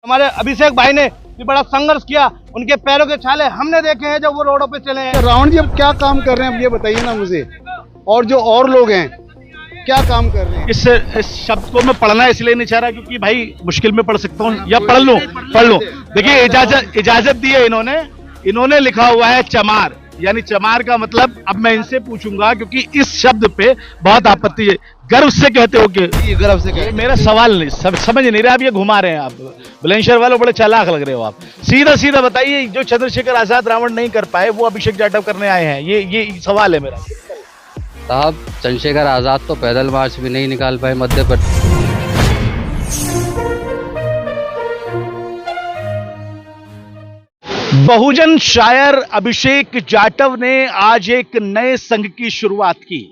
हमारे अभिषेक भाई ने भी बड़ा संघर्ष किया, उनके पैरों के छाले हमने देखे हैं जब वो रोडों पे चले हैं। रावण जी अब क्या काम कर रहे हैं, अब ये बताइए ना मुझे, और जो और लोग हैं क्या काम कर रहे हैं? इस शब्द को मैं पढ़ना इसलिए नहीं चाह रहा क्योंकि भाई मुश्किल में पढ़ सकता हूँ या पढ़ लूं। देखिए इजाजत दी है इन्होंने लिखा हुआ है चमार, यानी चमार का मतलब अब मैं इनसे पूछूंगा क्योंकि इस शब्द पे बहुत आपत्ति है। गर्व से कहते हो कि गर्व से कहते मेरा सवाल नहीं समझ नहीं रहे आप, ये घुमा रहे हैं आप। बुलंदशहर वालों बड़े चालाक लग रहे हो आप। सीधा बताइए, जो चंद्रशेखर आजाद रावण नहीं कर पाए वो अभिषेक जाटव करने आए हैं, ये सवाल है मेरा। साहब चंद्रशेखर आजाद तो पैदल मार्च भी नहीं निकाल पाए मध्य प्रदेश। बहुजन शायर अभिषेक जाटव ने आज एक नए संघ की शुरुआत की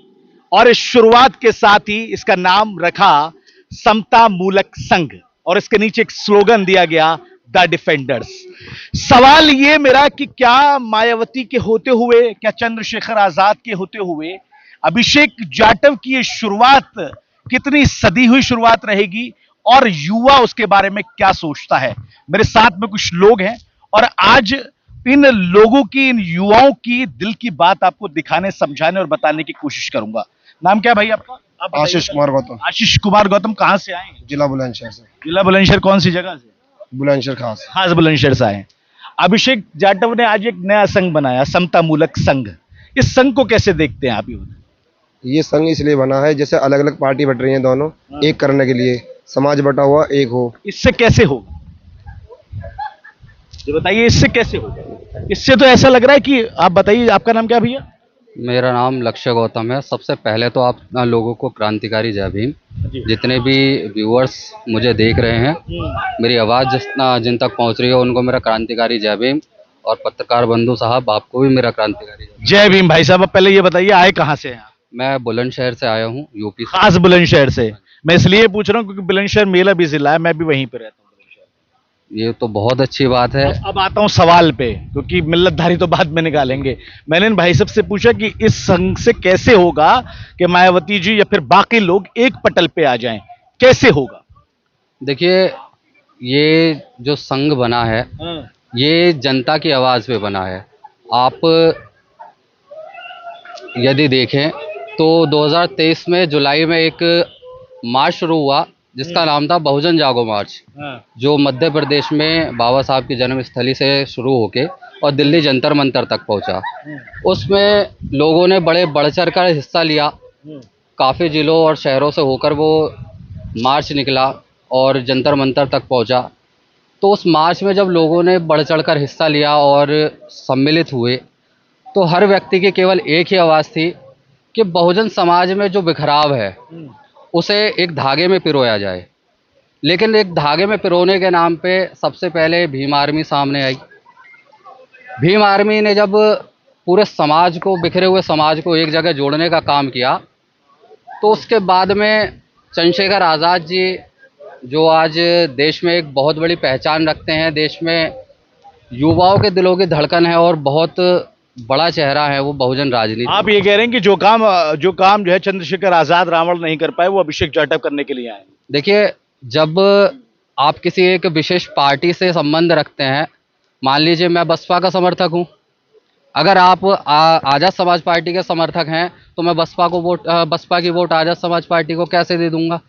और इस शुरुआत के साथ ही इसका नाम रखा समता मूलक संघ और इसके नीचे एक स्लोगन दिया गया, द डिफेंडर्स। सवाल ये मेरा कि क्या मायावती के होते हुए, क्या चंद्रशेखर आजाद के होते हुए अभिषेक जाटव की ये शुरुआत कितनी सदी हुई शुरुआत रहेगी और युवा उसके बारे में क्या सोचता है। मेरे साथ में कुछ लोग हैं और आज इन लोगों की, इन युवाओं की दिल की बात आपको दिखाने, समझाने और बताने की कोशिश करूंगा। नाम क्या भाई आपका? आप आशीष कुमार गौतम। आशीष कुमार गौतम, कहां से आए हैं? जिला बुलंदशहर से। जिला बुलंदशहर कौन सी जगह से? बुलंदशहर खास। खास बुलंदशहर से आए हैं। अभिषेक जाटव ने आज एक नया संघ बनाया, समता मूलक संघ। इस संघ को कैसे देखते हैं आप? ये संघ इसलिए बना है जैसे अलग अलग पार्टी बट रही हैं दोनों, एक करने के लिए, समाज बटा हुआ एक हो। इससे कैसे होगा ये बताइए, इससे कैसे होगा? इससे तो ऐसा लग रहा है कि, आप बताइए आपका नाम क्या भैया? मेरा नाम लक्ष्य गौतम है। सबसे पहले तो आप लोगों को क्रांतिकारी जय भीम। जितने भी व्यूअर्स मुझे देख रहे हैं, मेरी आवाज़ जिन तक पहुंच रही है उनको मेरा क्रांतिकारी जय भीम, और पत्रकार बंधु साहब आपको भी मेरा क्रांतिकारी जय भीम। भाई साहब पहले ये बताइए आए कहाँ से हैं? मैं बुलंदशहर से आया हूँ, यूपी से। खास बुलंदशहर से। मैं इसलिए पूछ रहा हूँ क्योंकि बुलंदशहर मेरा भी जिला है, मैं भी वहीं पे रहता हूँ। ये तो बहुत अच्छी बात है। अब आता हूँ सवाल पे, क्योंकि मिल्लतधारी तो बाद में निकालेंगे। मैंने इन भाई साहब से पूछा कि इस संघ से कैसे होगा कि मायावती जी या फिर बाकी लोग एक पटल पे आ जाएं, कैसे होगा? देखिए, ये जो संघ बना है ये जनता की आवाज़ पे बना है। आप यदि देखें तो 2023 में जुलाई में एक मार्च शुरू हुआ जिसका नाम था बहुजन जागो मार्च, जो मध्य प्रदेश में बाबा साहब की जन्मस्थली से शुरू होके और दिल्ली जंतर मंतर तक पहुंचा। उसमें लोगों ने बड़े बढ़ चढ़ कर हिस्सा लिया। काफ़ी जिलों और शहरों से होकर वो मार्च निकला और जंतर मंतर तक पहुंचा। तो उस मार्च में जब लोगों ने बढ़ चढ़ कर हिस्सा लिया और सम्मिलित हुए तो हर व्यक्ति की केवल एक ही आवाज़ थी कि बहुजन समाज में जो बिखराव है उसे एक धागे में पिरोया जाए। लेकिन एक धागे में पिरोने के नाम पे सबसे पहले भीम आर्मी सामने आई। भीम आर्मी ने जब पूरे समाज को, बिखरे हुए समाज को एक जगह जोड़ने का काम किया, तो उसके बाद में चंद्रशेखर आज़ाद जी, जो आज देश में एक बहुत बड़ी पहचान रखते हैं, देश में युवाओं के दिलों की धड़कन है और बहुत बड़ा चेहरा है वो बहुजन राजनीति। आप ये कह रहे हैं कि जो काम जो है चंद्रशेखर आजाद रावण नहीं कर पाए वो अभिषेक जाटव करने के लिए आए? देखिए, जब आप किसी एक विशेष पार्टी से संबंध रखते हैं, मान लीजिए मैं बसपा का समर्थक हूं, अगर आप आज़ाद समाज पार्टी के समर्थक हैं तो मैं बसपा की वोट आज़ाद समाज पार्टी को कैसे दे दूंगा?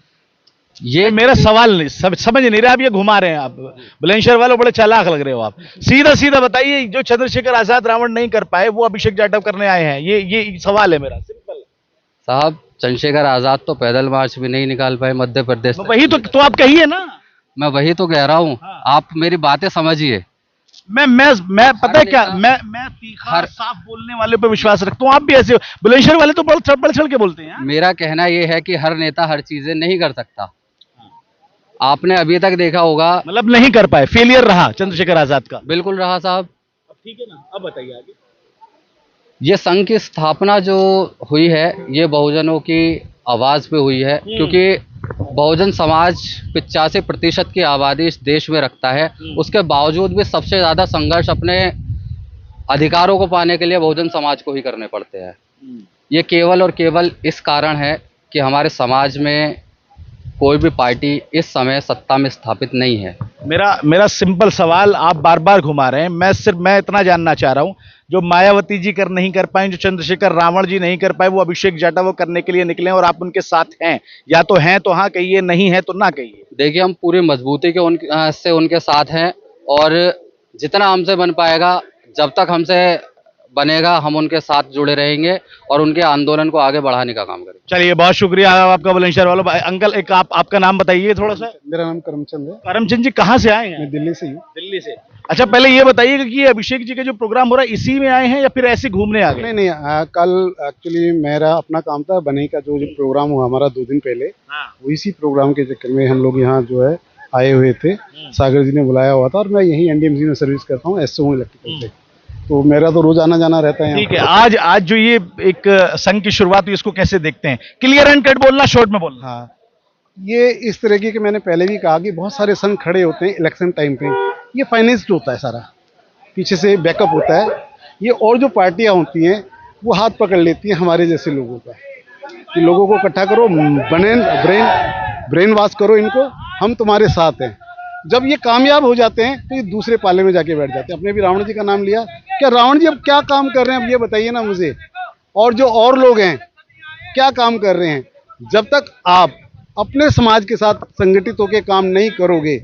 ये मेरा सवाल नहीं समझ नहीं रहे आप, ये घुमा रहे हैं आप। बुलंदशहर वालों बड़े चालाक लग रहे हो आप। सीधा बताइए, जो चंद्रशेखर आजाद रावण नहीं कर पाए वो अभिषेक जाटव करने आए हैं, ये सवाल है मेरा, सिंपल। साहब चंद्रशेखर आजाद तो पैदल मार्च भी नहीं निकाल पाए मध्य प्रदेश। वही तो आप कहिए ना। मैं वही तो कह रहा हूँ। आप मेरी बातें समझिए। मैं पता है क्या, मैं तीखा साफ बोलने वाले पे विश्वास रखता हूँ। आप भी ऐसे, बुलंदशहर वाले तो बढ़ चढ़ के बोलते हैं। मेरा कहना यह है कि हर नेता हर चीजें नहीं कर सकता। आपने अभी तक देखा होगा, मतलब नहीं कर पाए, फेलियर रहा चंद्रशेखर आजाद का। बिल्कुल रहा साहब। अब ठीक है ना, अब बताइए आगे। ये संघ की स्थापना जो हुई है ये बहुजनों की आवाज पे हुई है, क्योंकि बहुजन समाज 85% की आबादी इस देश में रखता है। उसके बावजूद भी सबसे ज्यादा संघर्ष अपने अधिकारों को पाने के लिए बहुजन समाज को ही करने पड़ते हैं। ये केवल और केवल इस कारण है कि हमारे समाज में कोई भी पार्टी इस समय सत्ता में स्थापित नहीं है। मेरा सिंपल सवाल आप बार बार घुमा रहे हैं। मैं इतना जानना चाह रहा हूं, जो मायावती जी कर नहीं कर पाए, जो चंद्रशेखर रावण जी नहीं कर पाए, वो अभिषेक जाटव वो करने के लिए निकले और आप उनके साथ हैं। या तो हैं तो हाँ कहिए, नहीं है तो ना कहिए। देखिए, हम पूरी मजबूती के से उनके साथ हैं और जितना हमसे बन पाएगा, जब तक हमसे बनेगा, हम उनके साथ जुड़े रहेंगे और उनके आंदोलन को आगे बढ़ाने का काम करेंगे। चलिए, बहुत शुक्रिया आपका बुलंदशहर वालों। अंकल, एक आपका नाम बताइए थोड़ा सा। मेरा नाम करमचंद है। करमचंद जी कहाँ से आए हैं? मैं दिल्ली से हूँ। दिल्ली से। अच्छा, पहले ये बताइएगा कि ये अभिषेक जी का जो प्रोग्राम हो रहा है, इसी में आए हैं या फिर ऐसे घूमने आ गए? नहीं, कल एक्चुअली मेरा अपना काम था, बनई का जो प्रोग्राम हुआ हमारा 2 दिन पहले, वो इसी प्रोग्राम के चक्कर में हम लोग यहाँ जो है आए हुए थे। सागर जी ने बुलाया हुआ था और मैं यहीं एनडीएमसी में सर्विस करता हूँ, एसओ इलेक्ट्रिकल से, तो मेरा तो रोज आना जाना रहता है। ठीक है, आज जो ये एक संघ की शुरुआत हुई, इसको कैसे देखते हैं? क्लियर एंड कट बोलना, शॉर्ट में बोलना। हाँ, ये इस तरीके के मैंने पहले भी कहा कि बहुत सारे संघ खड़े होते हैं इलेक्शन टाइम पे, ये फाइनेंस्ड होता है, सारा पीछे से बैकअप होता है ये। और जो पार्टियां होती हैं वो हाथ पकड़ लेती हैं हमारे जैसे लोगों का, कि लोगों को इकट्ठा करो, ब्रेन वॉश करो इनको, हम तुम्हारे साथ हैं। जब ये कामयाब हो जाते हैं तो ये दूसरे पाले में जाके बैठ जाते हैं। अपने भी रावण जी का नाम लिया, क्या रावण जी अब क्या काम कर रहे हैं, अब ये बताइए ना मुझे। और जो और लोग हैं क्या काम कर रहे हैं? जब तक आप अपने समाज के साथ संगठित होकर काम नहीं करोगे,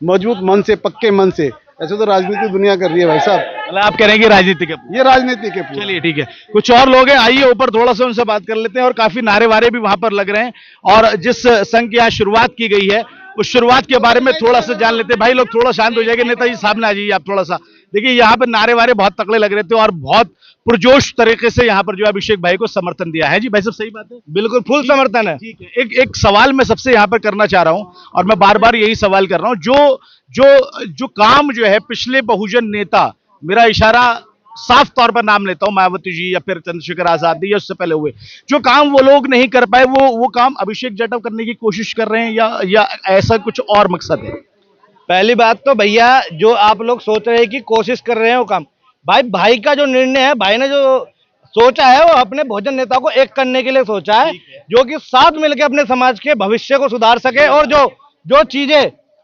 मजबूत मन से, पक्के मन से, ऐसे तो राजनीति दुनिया कर रही है भाई साहब। मतलब आप कह रहे हैं कि राजनीति के? ये राजनीति के। चलिए ठीक है, कुछ और लोग हैं, आइए ऊपर थोड़ा सा उनसे बात कर लेते हैं। और काफी नारे वारे भी वहां पर लग रहे हैं और जिस संघ की यहाँ शुरुआत की गई है उस शुरुआत के बारे में थोड़ा सा जान लेते हैं। भाई लोग थोड़ा शांत हो जाएंगे, नेताजी सामने आ जाइए आप थोड़ा सा। देखिए, यहाँ पर नारे वारे बहुत तगड़े लग रहे थे और बहुत पुरजोश तरीके से यहाँ पर जो अभिषेक भाई को समर्थन दिया है। जी भाई, सब सही बात है? बिल्कुल फुल समर्थन है। ठीक है, एक सवाल मैं सबसे यहाँ पर करना चाह रहा हूँ और मैं बार बार यही सवाल कर रहा हूँ। जो काम जो है पिछले बहुजन नेता, मेरा इशारा साफ तौर पर नाम लेता हूं, मायावती जी या फिर चंद्रशेखर आजाद या उससे पहले हुए जो काम वो लोग नहीं कर पाए, वो काम अभिषेक जाटव करने की कोशिश कर रहे हैं या ऐसा कुछ और मकसद है? पहली बात तो भैया, जो आप लोग सोच रहे हैं कि कोशिश कर रहे हैं वो काम, भाई का जो निर्णय है, भाई ने जो सोचा है वो अपने बहुजन नेता को एक करने के लिए सोचा है, जो कि साथ मिलकर अपने समाज के भविष्य को सुधार सके। और जो चीजें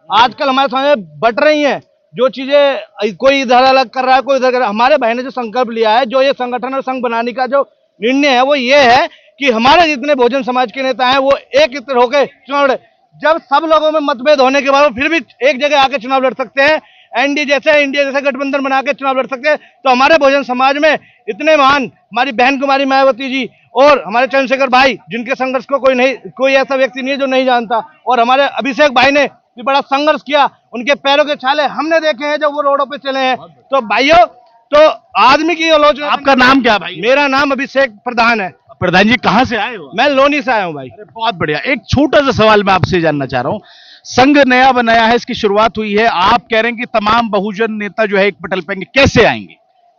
आजकल हमारे समाज में बट रही हैं, जो चीजें कोई इधर अलग कर रहा है, कोई इधर कर रहा है, हमारे भाई ने जो संकल्प लिया है, जो ये संगठन और संघ बनाने का जो निर्णय है, वो ये है कि हमारे जितने बहुजन समाज के नेता हैं वो एक इतर होकर चुनाव लड़े। जब सब लोगों में मतभेद होने के बाद वो फिर भी एक जगह आके चुनाव लड़ सकते हैं, इंडिया जैसे गठबंधन बना के चुनाव लड़ सकते हैं। तो हमारे बहुजन समाज में इतने महान हमारी बहन कुमारी मायावती जी और हमारे चंद्रशेखर भाई, जिनके संघर्ष को कोई ऐसा व्यक्ति नहीं है जो नहीं जानता, और हमारे अभिषेक भाई ने भी बड़ा संघर्ष किया, उनके पैरों के छाले हमने देखे हैं जब वो रोडों पे चले हैं। तो भाइयों, तो आदमी की आलोचना। आपका नाम क्या भाई? मेरा नाम अभिषेक प्रधान है। प्रधान जी, कहां से आए हो? मैं लोनी से आया हूँ भाई। अरे बहुत बढ़िया। एक छोटा सा सवाल मैं आपसे जानना चाह रहा हूं, संघ नया बनाया है, इसकी शुरुआत हुई है, आप कह रहे हैं कि तमाम बहुजन नेता जो है एक पटल पे आएंगे, कैसे आएंगे?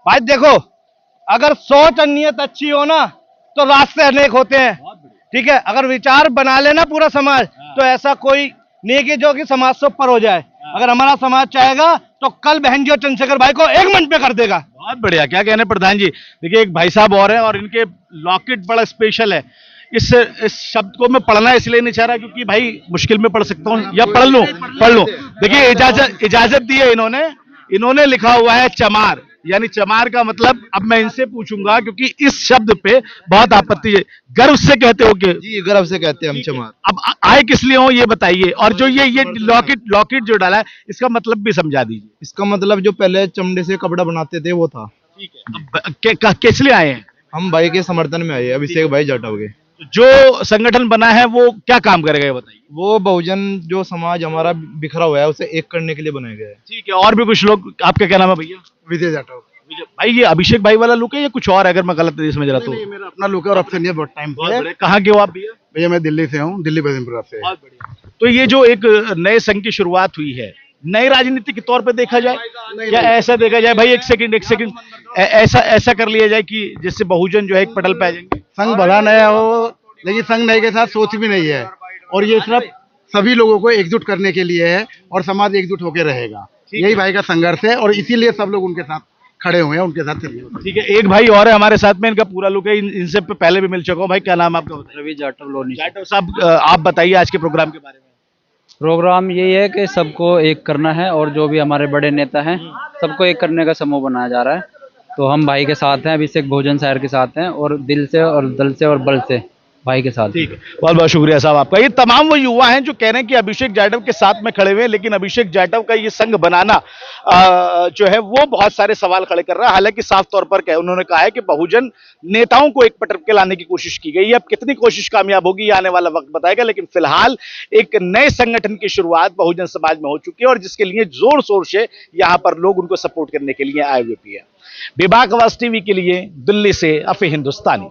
भाई देखो, अगर सोच और नियत अच्छी हो ना तो रास्ते अनेक होते हैं, ठीक है। अगर विचार बना लेना पूरा समाज, तो ऐसा कोई नहीं कि जो कि समाज से ऊपर हो जाए। अगर हमारा समाज चाहेगा तो कल बहन जी और चंद्रशेखर भाई को एक मंच पे कर देगा। बहुत बढ़िया, क्या कहने प्रधान जी। देखिए, एक भाई साहब और हैं और इनके लॉकेट बड़ा स्पेशल है। इस शब्द को मैं पढ़ना इसलिए नहीं चाह रहा क्योंकि भाई मुश्किल में पढ़ सकता हूँ, या पढ़ लूं। देखिए, इजाजत दी है इन्होंने लिखा हुआ है चमार, यानी चमार का मतलब, अब मैं इनसे पूछूंगा क्योंकि इस शब्द पे बहुत आपत्ति है। गर्व से कहते हो? जी, गर्व से कहते हैं हम चमार। अब आए किस लिए हो ये बताइए, और जो ये लॉकेट जो डाला है इसका मतलब भी समझा दीजिए। इसका मतलब जो पहले चमड़े से कपड़ा बनाते थे वो था। ठीक है, अब किस लिए आए हैं? हम भाई के समर्थन में आए, अभिषेक भाई जाटव के। जो संगठन बना है वो क्या काम करेगा ये बताइए। वो बहुजन जो समाज हमारा बिखरा हुआ है उसे एक करने के लिए बनाया गया है। ठीक है, और भी कुछ लोग, आपका क्या नाम है भैया? विजय जाटव। भाई, ये अभिषेक भाई वाला लुक है या कुछ और है, अगर मैं गलत नहीं समझ रहा तो? नहीं, मेरा अपना लुक है और आपसे नहीं है, बहुत टाइम बहुत कहाँ के हो आप भैया? भैया मैं दिल्ली से हूँ, दिल्ली बदनपुरा से। बहुत बढ़िया। तो ये जो एक नए संघ की शुरुआत हुई है, नई राजनीति के तौर पे देखा जाए, क्या ऐसा देखा जाए भाई? एक सेकंड, ऐसा कर लिया जाए कि जिससे बहुजन जो है एक पटल पे आ जाएंगे। संघ भला नया हो, लेकिन संघ नए के साथ सोच भी नहीं है, और ये सिर्फ सभी लोगों को एकजुट करने के लिए है और समाज एकजुट होकर रहेगा। यही भाई का संघर्ष है और इसीलिए सब लोग उनके साथ खड़े हुए हैं, उनके साथ चलिए। ठीक है, एक भाई और है हमारे साथ में, इनका पूरा लुक है, इनसे पहले भी मिल चुका हूँ। भाई क्या नाम है आपका बताइए? रवि जाटव लोनी। जाटव साहब, आप बताइए आज के प्रोग्राम के बारे में। प्रोग्राम यही है कि सबको एक करना है और जो भी हमारे बड़े नेता हैं सबको एक करने का समूह बनाया जा रहा है। तो हम भाई के साथ हैं, अभिषेक बहुजन शहर के साथ हैं और दिल से और दल से और बल से भाई के साथ। ठीक है, बहुत बहुत शुक्रिया साहब आपका। ये तमाम वो युवा हैं जो कह रहे हैं कि अभिषेक जाटव के साथ में खड़े हुए हैं, लेकिन अभिषेक जाटव का ये संघ बनाना जो है वो बहुत सारे सवाल खड़े कर रहा है। हालांकि साफ तौर पर उन्होंने कहा है कि बहुजन नेताओं को एक पटक के लाने की कोशिश की गई है। अब कितनी कोशिश कामयाब होगी ये आने वाला वक्त बताएगा, लेकिन फिलहाल एक नए संगठन की शुरुआत बहुजन समाज में हो चुकी है और जिसके लिए जोर शोर से यहां पर लोग उनको सपोर्ट करने के लिए आए हुए भी है। विभाग टीवी के लिए दिल्ली से अफी हिंदुस्तानी।